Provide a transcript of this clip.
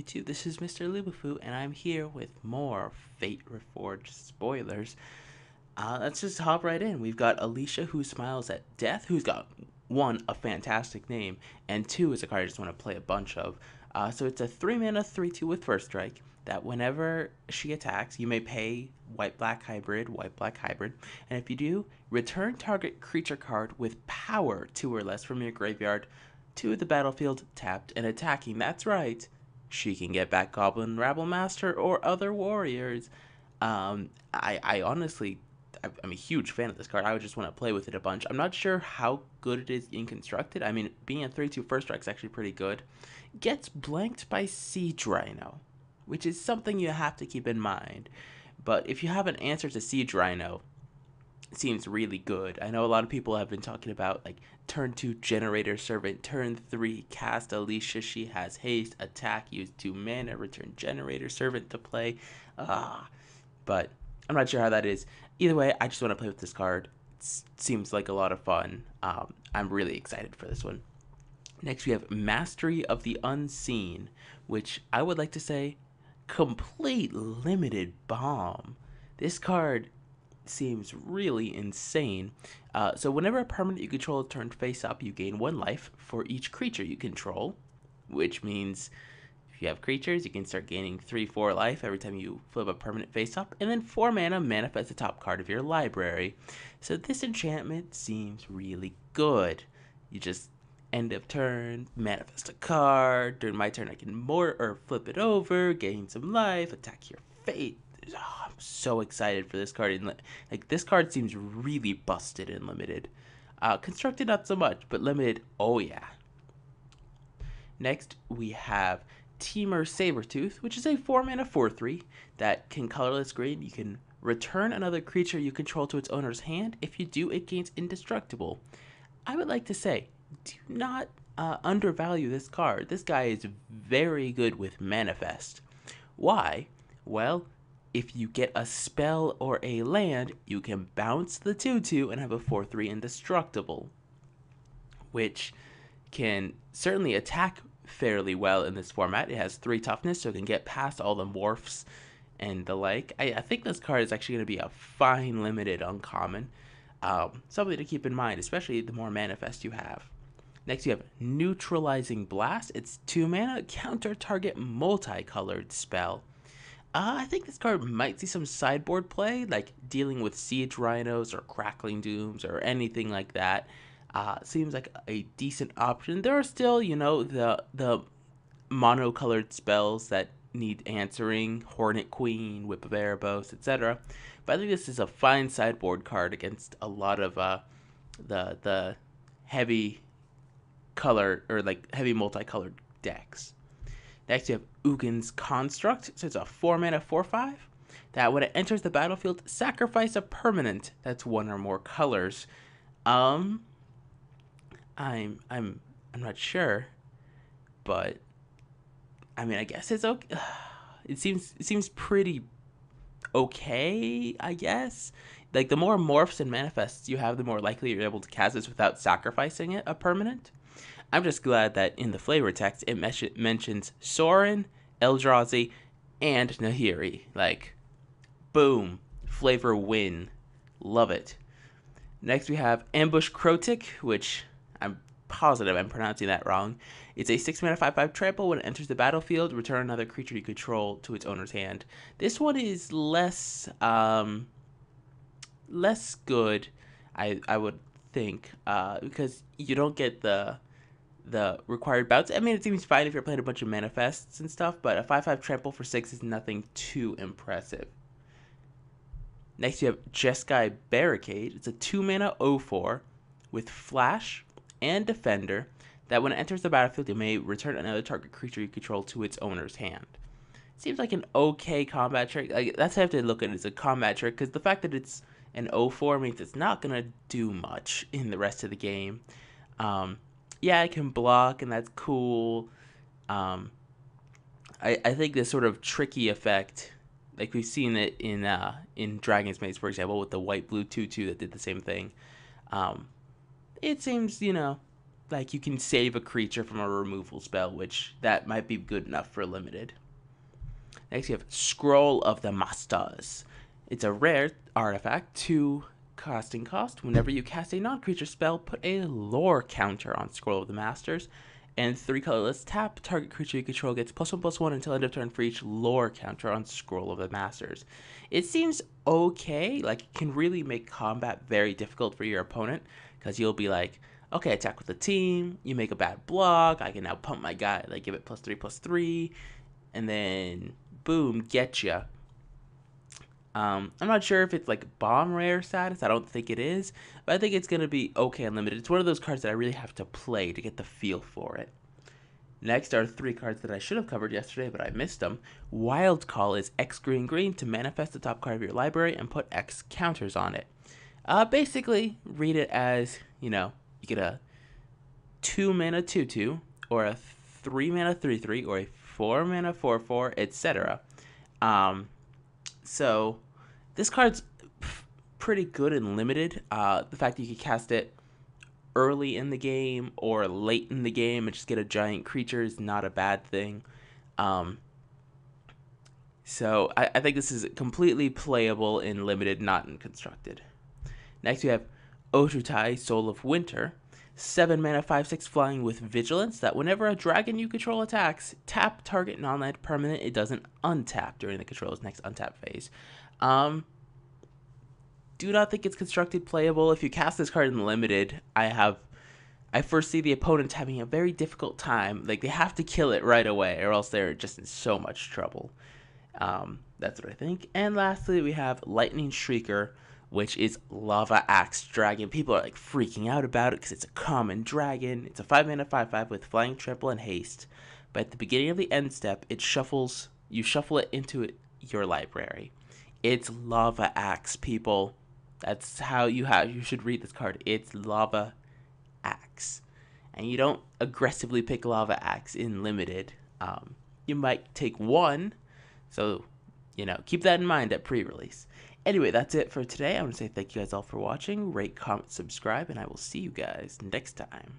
YouTube? This is Mr.Lubufu, and I'm here with more Fate Reforged spoilers. Let's just hop right in. We've got Alicia, who smiles at death, who's got one, a fantastic name, and two is a card I just want to play a bunch of. So it's a 3-mana 3/2 with first strike that whenever she attacks, you may pay white-black hybrid, and if you do, return target creature card with power 2 or less from your graveyard to the battlefield tapped and attacking. That's right. She can get back Goblin Rabble Master or other warriors. I honestly, I'm a huge fan of this card. I would just want to play with it a bunch. I'm not sure how good it is in constructed. I mean, being a 3/2 first strike is actually pretty good. Gets blanked by Siege Rhino, which is something you have to keep in mind. But if you have an answer to Siege Rhino, seems really good. I know a lot of people have been talking about like turn 2 Generator Servant, turn 3 cast Alicia, she has haste, attack, use 2 mana, return Generator Servant to play. But I'm not sure how that is. Either way, I just want to play with this card. It seems like a lot of fun. I'm really excited for this one. Next we have Mastery of the Unseen, which I would like to say complete limited bomb. This card seems really insane. So whenever a permanent you control is turned face up, you gain 1 life for each creature you control, which means if you have creatures, you can start gaining 3-4 life every time you flip a permanent face up, and then 4 mana manifest the top card of your library. So this enchantment seems really good. You just end of turn, manifest a card. During my turn, I can flip it over, gain some life, attack your fate. I'm so excited for this card. Like, this card seems really busted in limited. Constructed not so much, but limited, oh yeah. Next we have Temur Sabertooth, which is a 4-mana 4/3 that can colorless green. You can return another creature you control to its owner's hand. If you do, it gains indestructible. I would like to say, do not undervalue this card. This guy is very good with manifest. Why? Well, if you get a spell or a land, you can bounce the 2/2 and have a 4/3 indestructible, which can certainly attack fairly well in this format. It has 3 toughness, so it can get past all the morphs and the like. I think this card is actually going to be a fine limited uncommon. Something to keep in mind, especially the more manifest you have. Next, you have Neutralizing Blast. It's 2 mana, counter target multicolored spell. I think this card might see some sideboard play, like dealing with Siege Rhinos or Crackling Dooms or anything like that. Seems like a decent option. There are still, the monocolored spells that need answering, Hornet Queen, Whip of Erebos, etc. But I think this is a fine sideboard card against a lot of the heavy color or like heavy multicolored decks. Next, you have Ugin's Construct. So it's a 4-mana 4/5 that when it enters the battlefield, sacrifice a permanent that's 1 or more colors. I'm not sure, but I mean, I guess it's okay. It seems pretty okay, I guess. Like, the more morphs and manifests you have, the more likely you're able to cast this without sacrificing a permanent. I'm just glad that in the flavor text it mentions Sorin, Eldrazi, and Nahiri. Like, boom, flavor win. Love it. Next we have Ambush Krotik, which I'm positive I'm pronouncing that wrong. It's a 6-mana 5/5 trample. When it enters the battlefield, return another creature you control to its owner's hand. This one is less good, I would think, because you don't get the required bounce. I mean, it seems fine if you're playing a bunch of manifests and stuff, but a 5/5 trample for 6 is nothing too impressive. Next, you have Jeskai Barricade. It's a 2-mana 0/4 with Flash and Defender that when it enters the battlefield, you may return another target creature you control to its owner's hand. Seems like an okay combat trick. Like, that's how I have to look at it as a combat trick, because the fact that it's an 0/4 means it's not going to do much in the rest of the game. Yeah, it can block, and that's cool. I think this sort of tricky effect, like we've seen it in Dragon's Maze, for example, with the white-blue 2/2 that did the same thing. It seems, like you can save a creature from a removal spell, which that might be good enough for limited. Next, you have Scroll of the Masters. It's a rare artifact, 2 casting cost. Whenever you cast a non-creature spell, put a lore counter on Scroll of the Masters. And 3 colorless, tap. Target creature you control gets +1/+1 until end of turn for each lore counter on Scroll of the Masters. It seems okay. Like, it can really make combat very difficult for your opponent, because you'll be like, okay, attack with the team. You make a bad block. I can now pump my guy, like give it +3/+3, and then boom, get ya. I'm not sure if it's like bomb rare status. I don't think it is, but I think it's gonna be okay unlimited. It's one of those cards that I really have to play to get the feel for it. Next are 3 cards that I should have covered yesterday, but I missed them. Wild Call is X green green to manifest the top card of your library and put X counters on it. Basically, read it as, you get a 2 mana 2/2, or a 3 mana 3/3, or a 4 mana 4/4, etc. So this card's pretty good and limited. The fact that you can cast it early in the game or late in the game and just get a giant creature is not a bad thing. So I think this is completely playable in limited, not in constructed. Next we have Ojutai, Soul of Winter. 7 mana 5/6 flying with vigilance that whenever a dragon you control attacks, tap target non-land permanent. It doesn't untap during the control's next untap phase. Do not think it's constructed playable. If you cast this card in limited, I foresee the opponent having a very difficult time. Like, they have to kill it right away, or else they're just in so much trouble. That's what I think. And lastly, we have Lightning Shrieker, which is Lava Axe Dragon. People are like freaking out about it because it's a common dragon. It's a 5 mana 5/5 with flying, trample, and haste. But at the beginning of the end step, you shuffle it into your library. It's Lava Axe, people. That's how you should read this card. It's Lava Axe. And you don't aggressively pick Lava Axe in limited. You might take one, so keep that in mind at pre-release. Anyway, that's it for today. I want to say thank you guys all for watching. Rate, comment, subscribe, and I will see you guys next time.